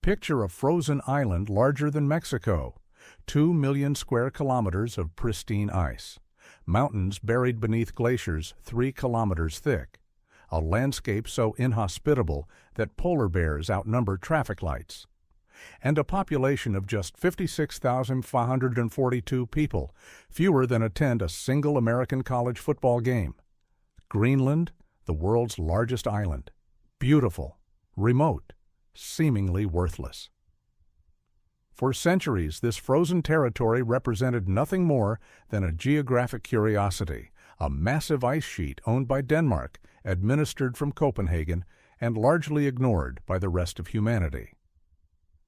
Picture a frozen island larger than Mexico, 2 million square kilometers of pristine ice, mountains buried beneath glaciers 3 kilometers thick, a landscape so inhospitable that polar bears outnumber traffic lights, and a population of just 56,542 people, fewer than attend a single American college football game. Greenland, the world's largest island. Beautiful, remote, seemingly worthless. For centuries, this frozen territory represented nothing more than a geographic curiosity, a massive ice sheet owned by Denmark, administered from Copenhagen, and largely ignored by the rest of humanity.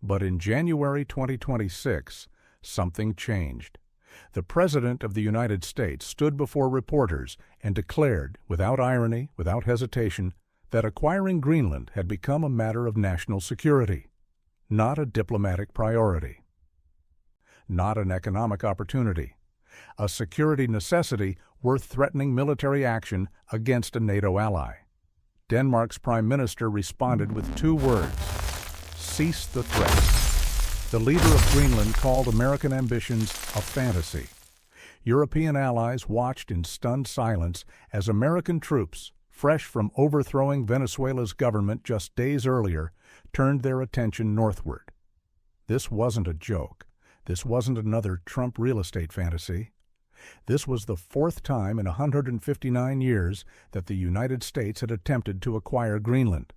But in January 2026, something changed. The President of the United States stood before reporters and declared, without irony, without hesitation, that acquiring Greenland had become a matter of national security, not a diplomatic priority, not an economic opportunity, a security necessity worth threatening military action against a NATO ally. Denmark's Prime Minister responded with 2 words: cease the threat. The leader of Greenland called American ambitions a fantasy. European allies watched in stunned silence as American troops, fresh from overthrowing Venezuela's government just days earlier, turned their attention northward. This wasn't a joke. This wasn't another Trump real estate fantasy. This was the 4th time in 159 years that the United States had attempted to acquire Greenland.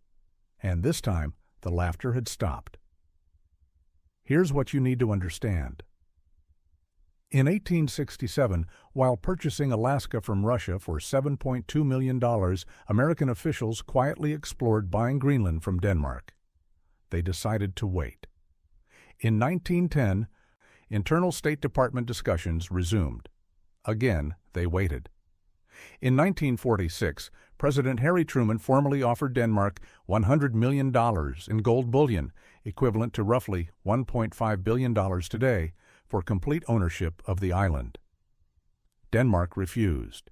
And this time, the laughter had stopped. Here's what you need to understand. In 1867, while purchasing Alaska from Russia for $7.2 million, American officials quietly explored buying Greenland from Denmark. They decided to wait. In 1910, internal State Department discussions resumed. Again, they waited. In 1946, President Harry Truman formally offered Denmark $100 million in gold bullion, equivalent to roughly $1.5 billion today, for complete ownership of the island. Denmark refused.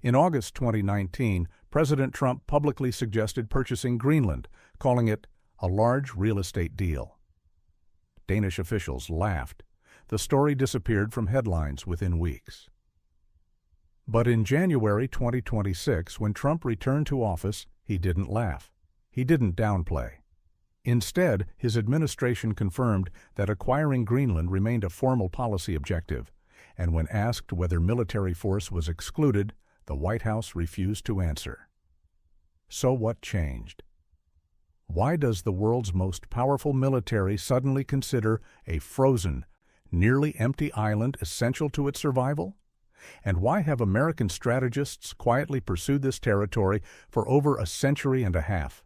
In August 2019, President Trump publicly suggested purchasing Greenland, calling it a large real estate deal. Danish officials laughed. The story disappeared from headlines within weeks. But in January 2026, when Trump returned to office, he didn't laugh. He didn't downplay. Instead, his administration confirmed that acquiring Greenland remained a formal policy objective, and when asked whether military force was excluded, the White House refused to answer. So what changed? Why does the world's most powerful military suddenly consider a frozen, nearly empty island essential to its survival? And why have American strategists quietly pursued this territory for over a century and a half?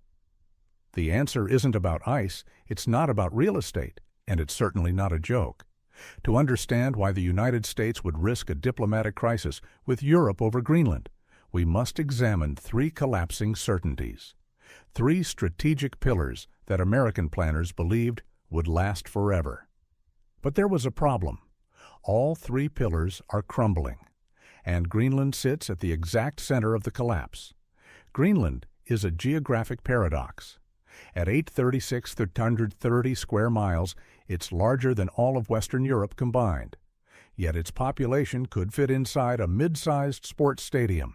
The answer isn't about ice, it's not about real estate, and it's certainly not a joke. To understand why the United States would risk a diplomatic crisis with Europe over Greenland, we must examine 3 collapsing certainties, 3 strategic pillars that American planners believed would last forever. But there was a problem. All 3 pillars are crumbling, and Greenland sits at the exact center of the collapse. Greenland is a geographic paradox. At 836,330 square miles, it's larger than all of Western Europe combined. Yet its population could fit inside a mid-sized sports stadium.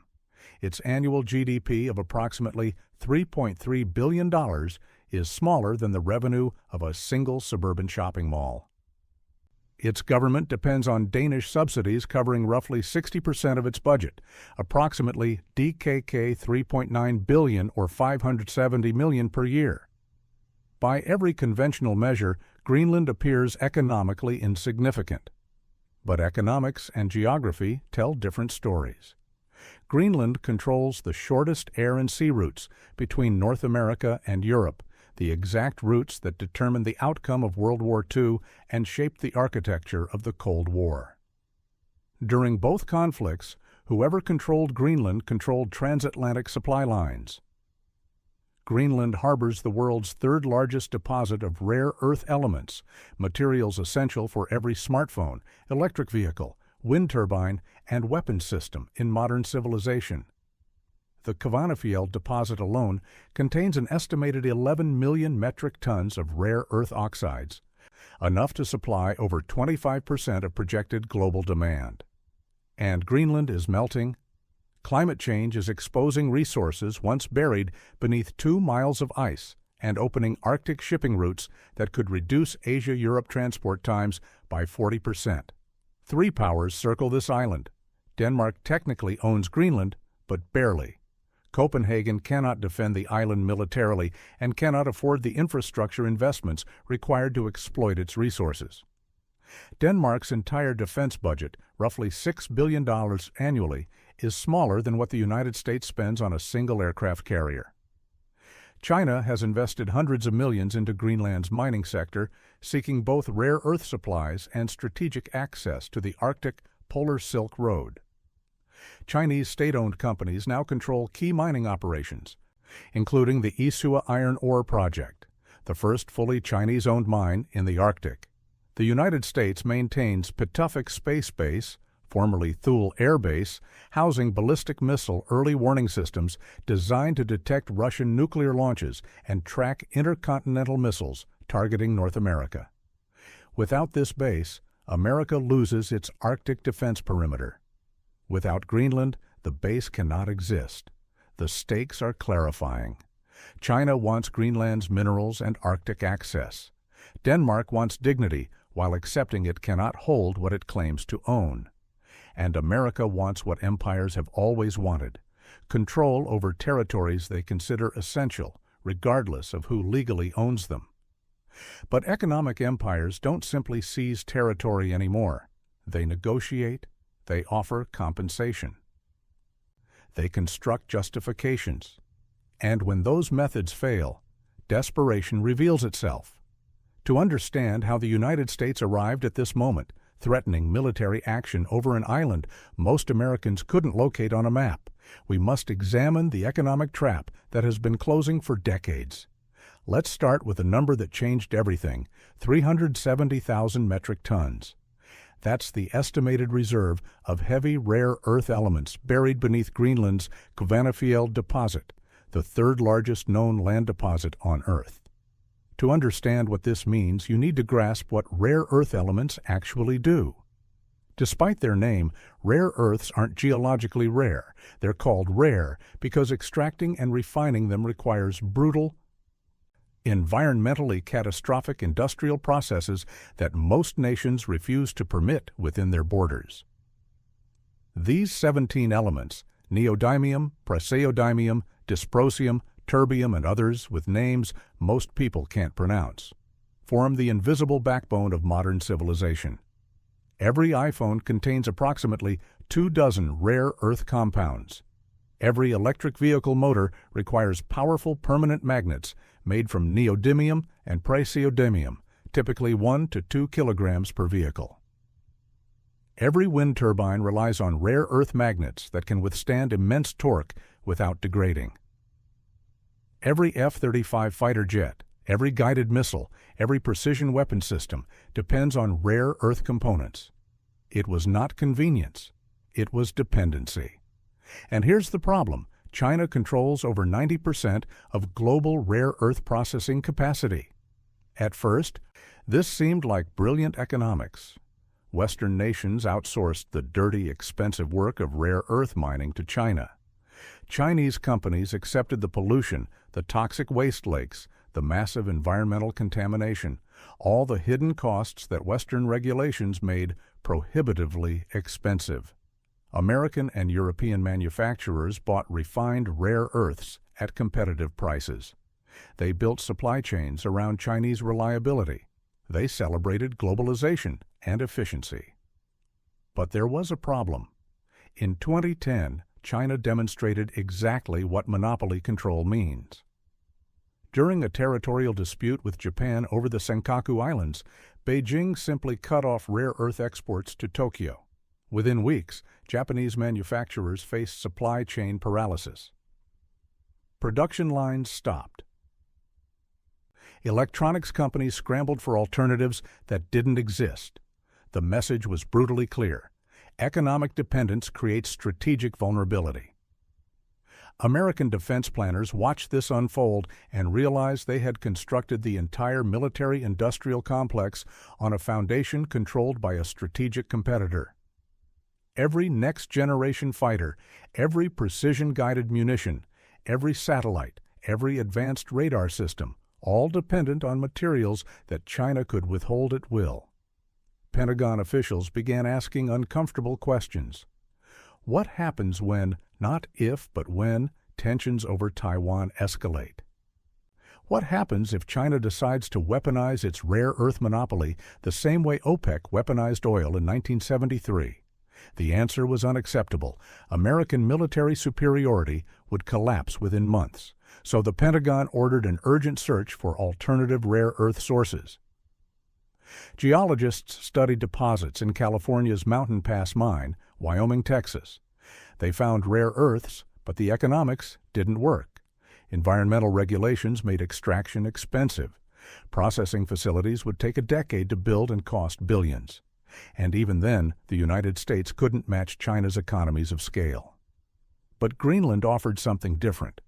Its annual GDP of approximately $3.3 billion is smaller than the revenue of a single suburban shopping mall. Its government depends on Danish subsidies covering roughly 60% of its budget, approximately DKK 3.9 billion or $570 million per year. By every conventional measure, Greenland appears economically insignificant. But economics and geography tell different stories. Greenland controls the shortest air and sea routes between North America and Europe, the exact routes that determined the outcome of World War II and shaped the architecture of the Cold War. During both conflicts, whoever controlled Greenland controlled transatlantic supply lines. Greenland harbors the world's 3rd largest deposit of rare earth elements, materials essential for every smartphone, electric vehicle, wind turbine, and weapons system in modern civilization. The Kvanefjeld deposit alone contains an estimated 11 million metric tons of rare earth oxides, enough to supply over 25% of projected global demand. And Greenland is melting. Climate change is exposing resources once buried beneath 2 miles of ice and opening Arctic shipping routes that could reduce Asia-Europe transport times by 40%. 3 powers circle this island. Denmark technically owns Greenland, but barely. Copenhagen cannot defend the island militarily and cannot afford the infrastructure investments required to exploit its resources. Denmark's entire defense budget, roughly $6 billion annually, is smaller than what the United States spends on a single aircraft carrier. China has invested hundreds of millions into Greenland's mining sector, seeking both rare earth supplies and strategic access to the Arctic Polar Silk Road. Chinese state-owned companies now control key mining operations, including the Isua Iron Ore Project, the first fully Chinese-owned mine in the Arctic. The United States maintains Pituffik Space Base, formerly Thule Air Base, housing ballistic missile early warning systems designed to detect Russian nuclear launches and track intercontinental missiles targeting North America. Without this base, America loses its Arctic defense perimeter. Without Greenland, the base cannot exist. The stakes are clarifying. China wants Greenland's minerals and Arctic access. Denmark wants dignity, while accepting it cannot hold what it claims to own. And America wants what empires have always wanted: control over territories they consider essential, regardless of who legally owns them. But economic empires don't simply seize territory anymore. They negotiate. They offer compensation. They construct justifications. And when those methods fail, desperation reveals itself. To understand how the United States arrived at this moment, threatening military action over an island most Americans couldn't locate on a map, we must examine the economic trap that has been closing for decades. Let's start with a number that changed everything: 370,000 metric tons. That's the estimated reserve of heavy rare earth elements buried beneath Greenland's Kvanefjeld deposit, the third largest known land deposit on Earth. To understand what this means, you need to grasp what rare earth elements actually do. Despite their name, rare earths aren't geologically rare. They're called rare because extracting and refining them requires brutal, environmentally catastrophic industrial processes that most nations refuse to permit within their borders. These 17 elements, neodymium, praseodymium, dysprosium, terbium, and others with names most people can't pronounce, form the invisible backbone of modern civilization. Every iPhone contains approximately 24 rare earth compounds. Every electric vehicle motor requires powerful permanent magnets made from neodymium and praseodymium, typically 1 to 2 kilograms per vehicle. Every wind turbine relies on rare earth magnets that can withstand immense torque without degrading. Every F-35 fighter jet, every guided missile, every precision weapon system depends on rare earth components. It was not convenience, it was dependency. And here's the problem: China controls over 90% of global rare earth processing capacity. At first, this seemed like brilliant economics. Western nations outsourced the dirty, expensive work of rare earth mining to China. Chinese companies accepted the pollution, the toxic waste lakes, the massive environmental contamination, all the hidden costs that Western regulations made prohibitively expensive. American and European manufacturers bought refined rare earths at competitive prices. They built supply chains around Chinese reliability. They celebrated globalization and efficiency. But there was a problem. In 2010, China demonstrated exactly what monopoly control means. During a territorial dispute with Japan over the Senkaku Islands, Beijing simply cut off rare earth exports to Tokyo. Within weeks, Japanese manufacturers faced supply chain paralysis. Production lines stopped. Electronics companies scrambled for alternatives that didn't exist. The message was brutally clear: economic dependence creates strategic vulnerability. American defense planners watched this unfold and realized they had constructed the entire military-industrial complex on a foundation controlled by a strategic competitor. Every next-generation fighter, every precision-guided munition, every satellite, every advanced radar system, all dependent on materials that China could withhold at will. Pentagon officials began asking uncomfortable questions. What happens when, not if but when, tensions over Taiwan escalate? What happens if China decides to weaponize its rare earth monopoly the same way OPEC weaponized oil in 1973? The answer was unacceptable. American military superiority would collapse within months, so the Pentagon ordered an urgent search for alternative rare earth sources. Geologists studied deposits in California's Mountain Pass mine, Wyoming, Texas. They found rare earths, but the economics didn't work. Environmental regulations made extraction expensive. Processing facilities would take a decade to build and cost billions. And even then, the United States couldn't match China's economies of scale. But Greenland offered something different.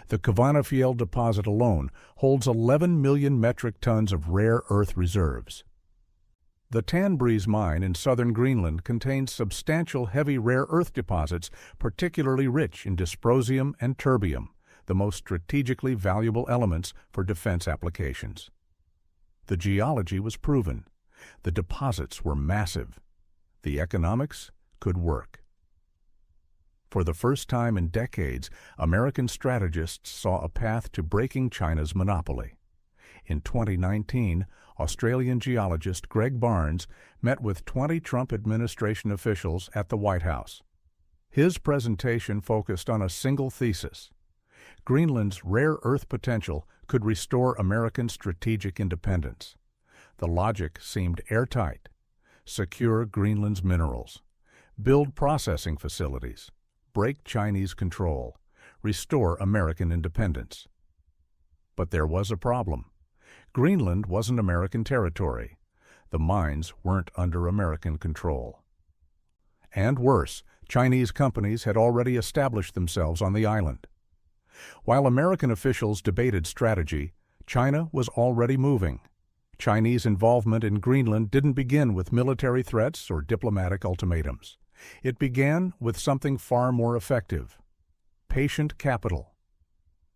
The Kvanefjeld deposit alone holds 11 million metric tons of rare earth reserves. The Tanbreeze mine in southern Greenland contains substantial heavy rare earth deposits particularly rich in dysprosium and terbium, the most strategically valuable elements for defense applications. The geology was proven. The deposits were massive. The economics could work. For the first time in decades, American strategists saw a path to breaking China's monopoly. In 2019, Australian geologist Greg Barnes met with 20 Trump administration officials at the White House. His presentation focused on a single thesis. Greenland's rare earth potential could restore American strategic independence. The logic seemed airtight. Secure Greenland's minerals. Build processing facilities. Break Chinese control. Restore American independence. But there was a problem. Greenland wasn't American territory. The mines weren't under American control. And worse, Chinese companies had already established themselves on the island. While American officials debated strategy, China was already moving. Chinese involvement in Greenland didn't begin with military threats or diplomatic ultimatums. It began with something far more effective: patient capital.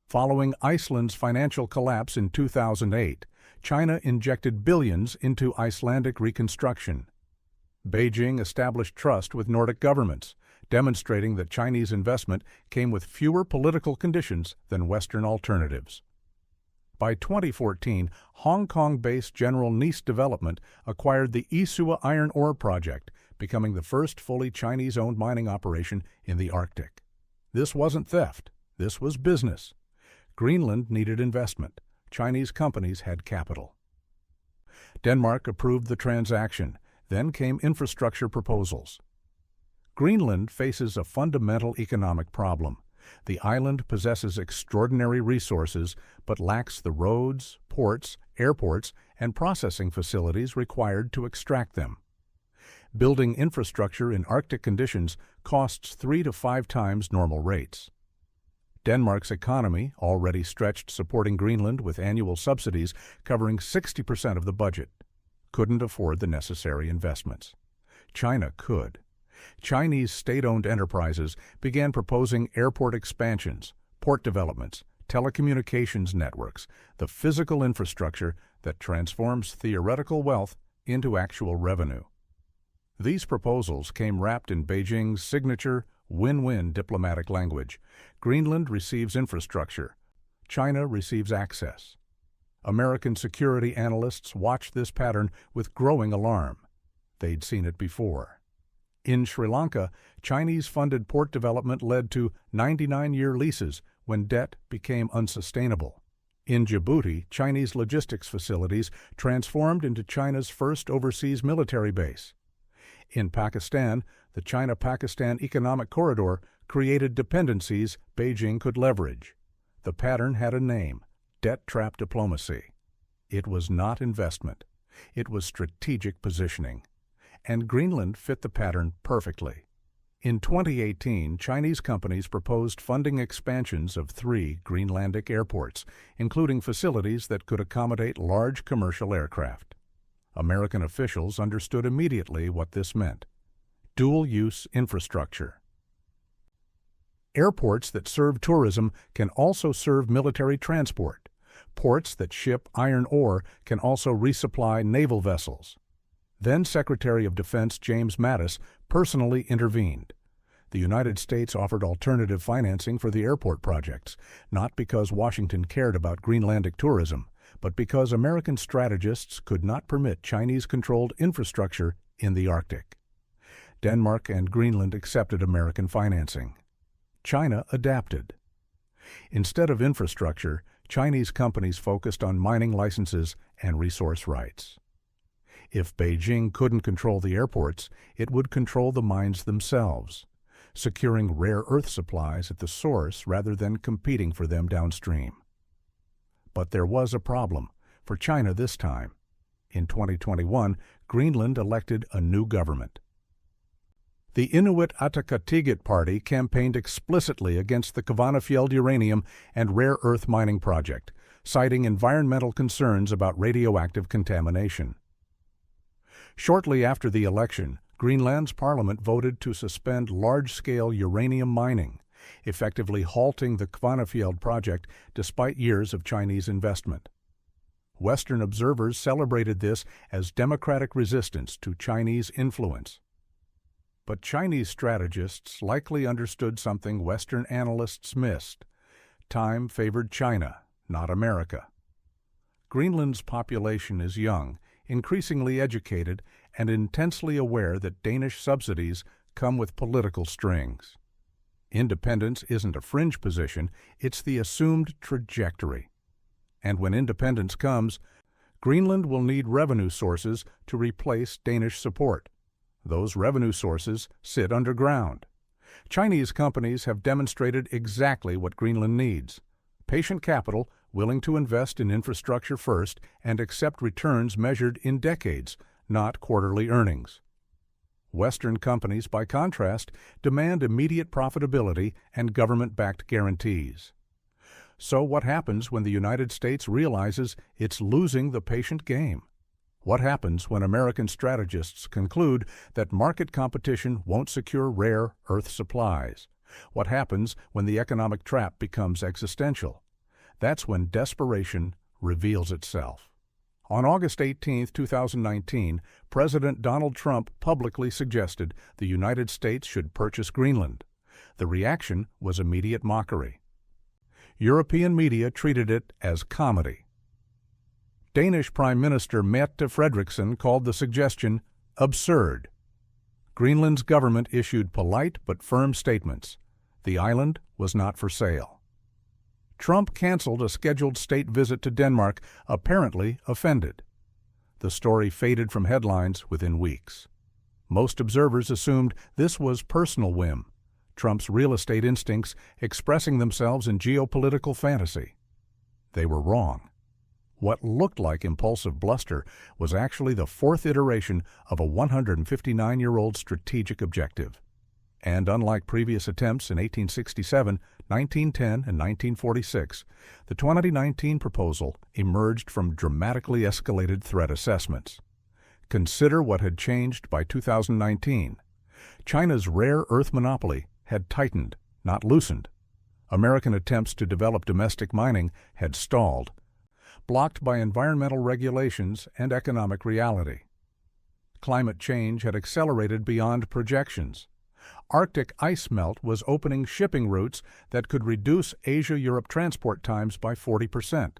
Following Iceland's financial collapse in 2008, China injected billions into Icelandic reconstruction. Beijing established trust with Nordic governments, demonstrating that Chinese investment came with fewer political conditions than Western alternatives. By 2014, Hong Kong-based General Nice Development acquired the Isua iron ore project, becoming the first fully Chinese-owned mining operation in the Arctic. This wasn't theft. This was business. Greenland needed investment. Chinese companies had capital. Denmark approved the transaction. Then came infrastructure proposals. Greenland faces a fundamental economic problem. The island possesses extraordinary resources, but lacks the roads, ports, airports, and processing facilities required to extract them. Building infrastructure in Arctic conditions costs 3 to 5 times normal rates. Denmark's economy, already stretched supporting Greenland with annual subsidies covering 60% of the budget, couldn't afford the necessary investments. China could. Chinese state-owned enterprises began proposing airport expansions, port developments, telecommunications networks, the physical infrastructure that transforms theoretical wealth into actual revenue. These proposals came wrapped in Beijing's signature win-win diplomatic language. Greenland receives infrastructure. China receives access. American security analysts watched this pattern with growing alarm. They'd seen it before. In Sri Lanka, Chinese-funded port development led to 99-year leases when debt became unsustainable. In Djibouti, Chinese logistics facilities transformed into China's first overseas military base. In Pakistan, the China-Pakistan Economic Corridor created dependencies Beijing could leverage. The pattern had a name: debt trap diplomacy. It was not investment. It was strategic positioning. And Greenland fit the pattern perfectly. In 2018, Chinese companies proposed funding expansions of 3 Greenlandic airports, including facilities that could accommodate large commercial aircraft. American officials understood immediately what this meant: dual-use infrastructure. Airports that serve tourism can also serve military transport. Ports that ship iron ore can also resupply naval vessels. Then Secretary of Defense James Mattis personally intervened. The United States offered alternative financing for the airport projects, not because Washington cared about Greenlandic tourism, but because American strategists could not permit Chinese-controlled infrastructure in the Arctic. Denmark and Greenland accepted American financing. China adapted. Instead of infrastructure, Chinese companies focused on mining licenses and resource rights. If Beijing couldn't control the airports, it would control the mines themselves, securing rare earth supplies at the source rather than competing for them downstream. But there was a problem, for China this time. In 2021, Greenland elected a new government. The Inuit Ataqatigiit Party campaigned explicitly against the Kvanefjeld uranium and rare earth mining project, citing environmental concerns about radioactive contamination. Shortly after the election, Greenland's parliament voted to suspend large-scale uranium mining, effectively halting the Kvanefjeld project despite years of Chinese investment. Western observers celebrated this as democratic resistance to Chinese influence. But Chinese strategists likely understood something Western analysts missed. Time favored China, not America. Greenland's population is young, increasingly educated, and intensely aware that Danish subsidies come with political strings. Independence isn't a fringe position, it's the assumed trajectory. And when independence comes, Greenland will need revenue sources to replace Danish support. Those revenue sources sit underground. Chinese companies have demonstrated exactly what Greenland needs: patient capital willing to invest in infrastructure first and accept returns measured in decades, not quarterly earnings. Western companies, by contrast, demand immediate profitability and government-backed guarantees. So what happens when the United States realizes it's losing the patient game? What happens when American strategists conclude that market competition won't secure rare earth supplies? What happens when the economic trap becomes existential? That's when desperation reveals itself. On August 18, 2019, President Donald Trump publicly suggested the United States should purchase Greenland. The reaction was immediate mockery. European media treated it as comedy. Danish Prime Minister Mette Frederiksen called the suggestion absurd. Greenland's government issued polite but firm statements. The island was not for sale. Trump canceled a scheduled state visit to Denmark, apparently offended. The story faded from headlines within weeks. Most observers assumed this was personal whim, Trump's real estate instincts expressing themselves in geopolitical fantasy. They were wrong. What looked like impulsive bluster was actually the fourth iteration of a 159-year-old strategic objective. And unlike previous attempts in 1867, 1910, and 1946, the 2019 proposal emerged from dramatically escalated threat assessments. Consider what had changed by 2019. China's rare earth monopoly had tightened, not loosened. American attempts to develop domestic mining had stalled, blocked by environmental regulations and economic reality. Climate change had accelerated beyond projections. Arctic ice melt was opening shipping routes that could reduce Asia-Europe transport times by 40%.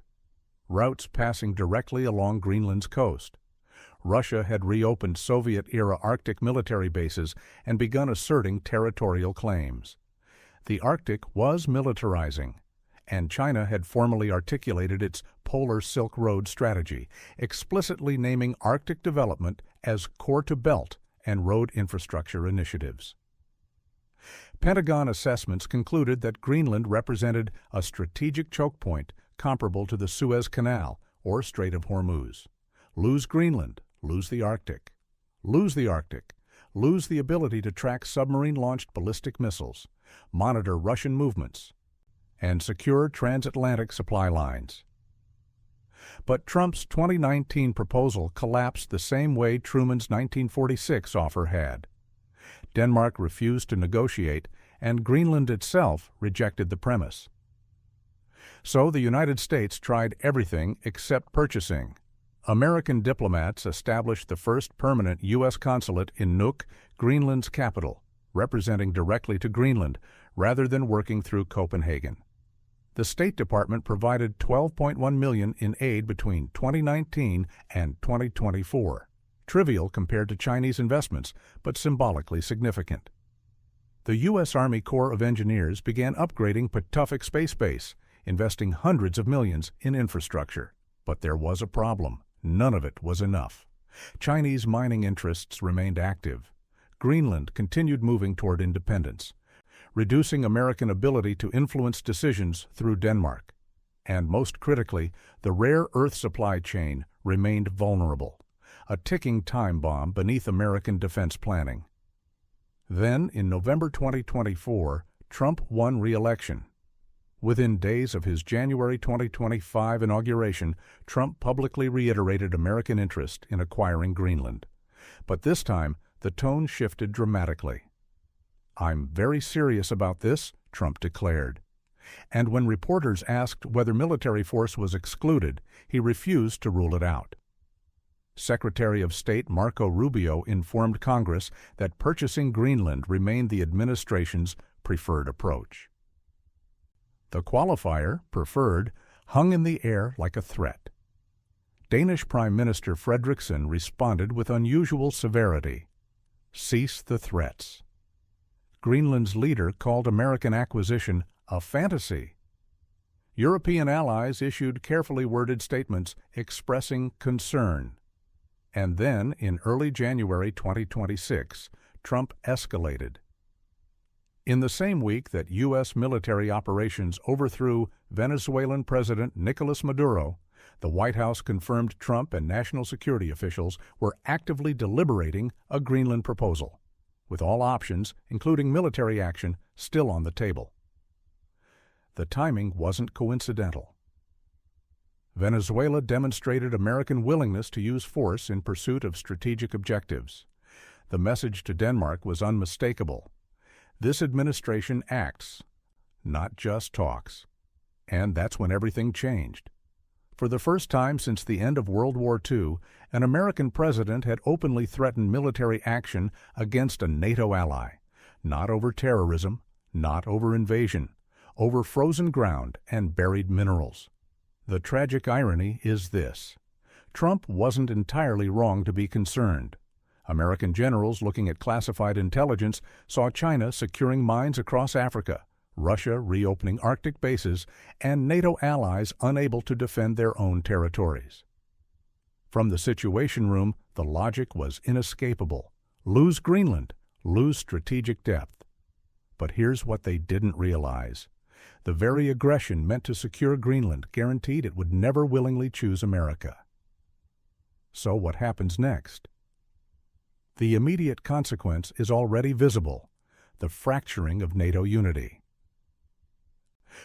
Routes passing directly along Greenland's coast. Russia had reopened Soviet-era Arctic military bases and begun asserting territorial claims. The Arctic was militarizing, and China had formally articulated its Polar Silk Road strategy, explicitly naming Arctic development as core to belt and road infrastructure initiatives. Pentagon assessments concluded that Greenland represented a strategic choke point comparable to the Suez Canal or Strait of Hormuz. Lose Greenland, lose the Arctic. Lose the Arctic, lose the ability to track submarine-launched ballistic missiles, monitor Russian movements, and secure transatlantic supply lines. But Trump's 2019 proposal collapsed the same way Truman's 1946 offer had. Denmark refused to negotiate, and Greenland itself rejected the premise. So the United States tried everything except purchasing. American diplomats established the first permanent U.S. consulate in Nuuk, Greenland's capital, representing directly to Greenland rather than working through Copenhagen. The State Department provided $12.1 million in aid between 2019 and 2024. Trivial compared to Chinese investments, but symbolically significant. The U.S. Army Corps of Engineers began upgrading Pawtucket Space Base, investing hundreds of millions in infrastructure. But there was a problem. None of it was enough. Chinese mining interests remained active. Greenland continued moving toward independence, reducing American ability to influence decisions through Denmark. And most critically, the rare earth supply chain remained vulnerable, a ticking time bomb beneath American defense planning. Then, in November 2024, Trump won re-election. Within days of his January 2025 inauguration, Trump publicly reiterated American interest in acquiring Greenland. But this time, the tone shifted dramatically. "I'm very serious about this," Trump declared. And when reporters asked whether military force was excluded, he refused to rule it out. Secretary of State Marco Rubio informed Congress that purchasing Greenland remained the administration's preferred approach. The qualifier, preferred, hung in the air like a threat. Danish Prime Minister Fredriksson responded with unusual severity. "Cease the threats." Greenland's leader called American acquisition a fantasy. European allies issued carefully worded statements expressing concern. And then, in early January 2026, Trump escalated. In the same week that U.S. military operations overthrew Venezuelan President Nicolas Maduro, the White House confirmed Trump and national security officials were actively deliberating a Greenland proposal, with all options, including military action, still on the table. The timing wasn't coincidental. Venezuela demonstrated American willingness to use force in pursuit of strategic objectives. The message to Denmark was unmistakable. This administration acts, not just talks. And that's when everything changed. For the first time since the end of World War II, an American president had openly threatened military action against a NATO ally, not over terrorism, not over invasion, over frozen ground and buried minerals. The tragic irony is this: Trump wasn't entirely wrong to be concerned. American generals looking at classified intelligence saw China securing mines across Africa, Russia reopening Arctic bases, and NATO allies unable to defend their own territories. From the Situation Room, the logic was inescapable. Lose Greenland, lose strategic depth. But here's what they didn't realize. The very aggression meant to secure Greenland guaranteed it would never willingly choose America. So what happens next? The immediate consequence is already visible: the fracturing of NATO unity.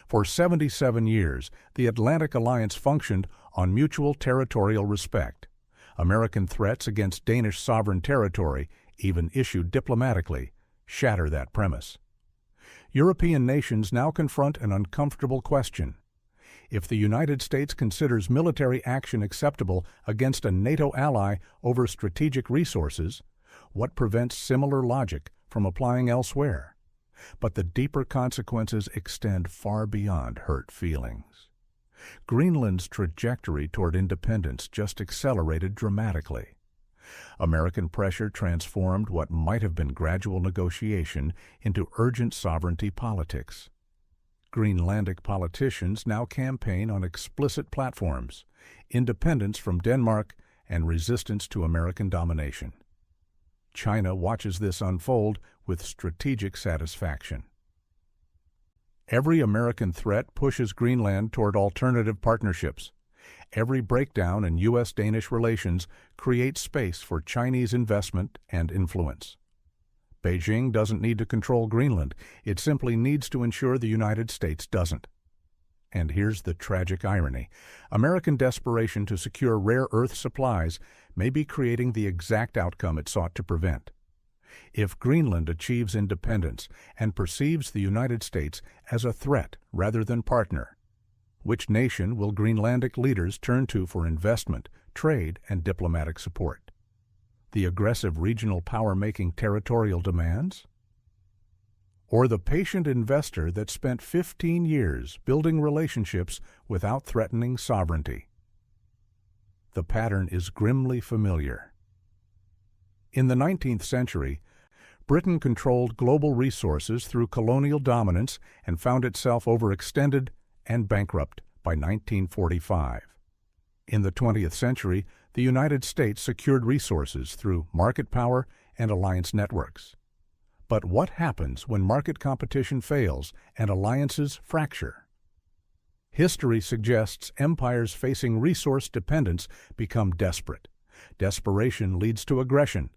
For 77 years, the Atlantic Alliance functioned on mutual territorial respect. American threats against Danish sovereign territory, even issued diplomatically, shatter that premise. European nations now confront an uncomfortable question. If the United States considers military action acceptable against a NATO ally over strategic resources, what prevents similar logic from applying elsewhere? But the deeper consequences extend far beyond hurt feelings. Greenland's trajectory toward independence just accelerated dramatically. American pressure transformed what might have been gradual negotiation into urgent sovereignty politics. Greenlandic politicians now campaign on explicit platforms: independence from Denmark and resistance to American domination. China watches this unfold with strategic satisfaction. Every American threat pushes Greenland toward alternative partnerships. Every breakdown in U.S.-Danish relations creates space for Chinese investment and influence. Beijing doesn't need to control Greenland. It simply needs to ensure the United States doesn't. And here's the tragic irony. American desperation to secure rare earth supplies may be creating the exact outcome it sought to prevent. If Greenland achieves independence and perceives the United States as a threat rather than partner, which nation will Greenlandic leaders turn to for investment, trade, and diplomatic support? The aggressive regional power-making territorial demands? Or the patient investor that spent 15 years building relationships without threatening sovereignty? The pattern is grimly familiar. In the 19th century, Britain controlled global resources through colonial dominance and found itself overextended and bankrupt by 1945. In the 20th century, the United States secured resources through market power and alliance networks. But what happens when market competition fails and alliances fracture? History suggests empires facing resource dependence become desperate. Desperation leads to aggression.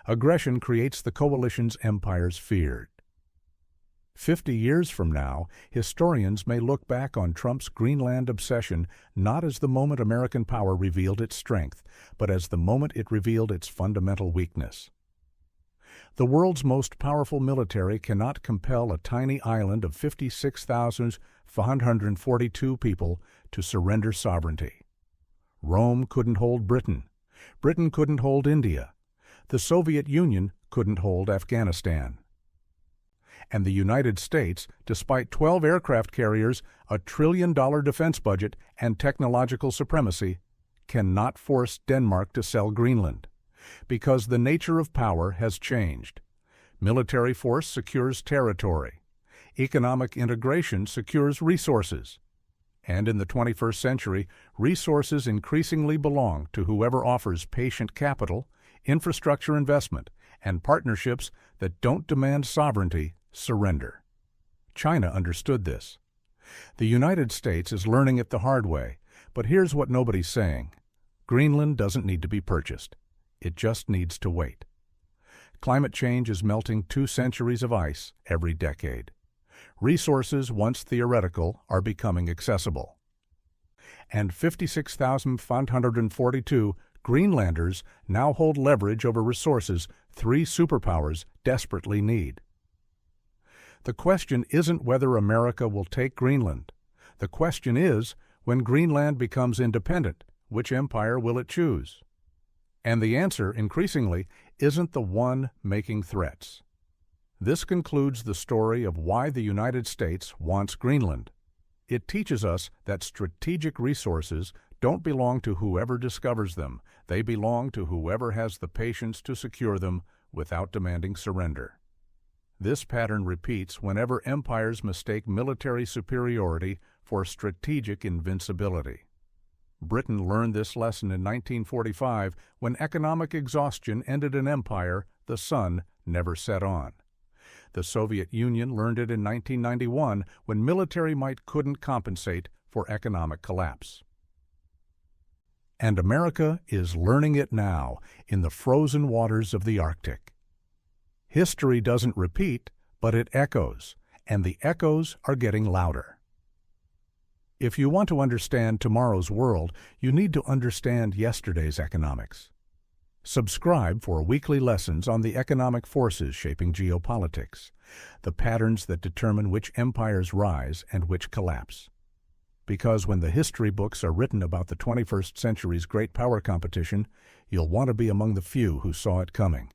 Aggression creates the coalitions empires feared. 50 years from now, historians may look back on Trump's Greenland obsession not as the moment American power revealed its strength, but as the moment it revealed its fundamental weakness. The world's most powerful military cannot compel a tiny island of 56,542 people to surrender sovereignty. Rome couldn't hold Britain. Britain couldn't hold India. The Soviet Union couldn't hold Afghanistan. And the United States, despite 12 aircraft carriers, a $1 trillion defense budget, and technological supremacy, cannot force Denmark to sell Greenland. Because the nature of power has changed. Military force secures territory. Economic integration secures resources. And in the 21st century, resources increasingly belong to whoever offers patient capital, infrastructure investment, and partnerships that don't demand sovereignty, surrender. China understood this. The United States is learning it the hard way, but here's what nobody's saying. Greenland doesn't need to be purchased. It just needs to wait. Climate change is melting 2 centuries of ice every decade. Resources once theoretical are becoming accessible. And 56,542 Greenlanders now hold leverage over resources 3 superpowers desperately need. The question isn't whether America will take Greenland. The question is, when Greenland becomes independent, which empire will it choose? And the answer, increasingly, isn't the one making threats. This concludes the story of why the United States wants Greenland. It teaches us that strategic resources don't belong to whoever discovers them. They belong to whoever has the patience to secure them without demanding surrender. This pattern repeats whenever empires mistake military superiority for strategic invincibility. Britain learned this lesson in 1945 when economic exhaustion ended an empire the sun never set on. The Soviet Union learned it in 1991 when military might couldn't compensate for economic collapse. And America is learning it now in the frozen waters of the Arctic. History doesn't repeat, but it echoes, and the echoes are getting louder. If you want to understand tomorrow's world, you need to understand yesterday's economics. Subscribe for weekly lessons on the economic forces shaping geopolitics, the patterns that determine which empires rise and which collapse. Because when the history books are written about the 21st century's great power competition, you'll want to be among the few who saw it coming.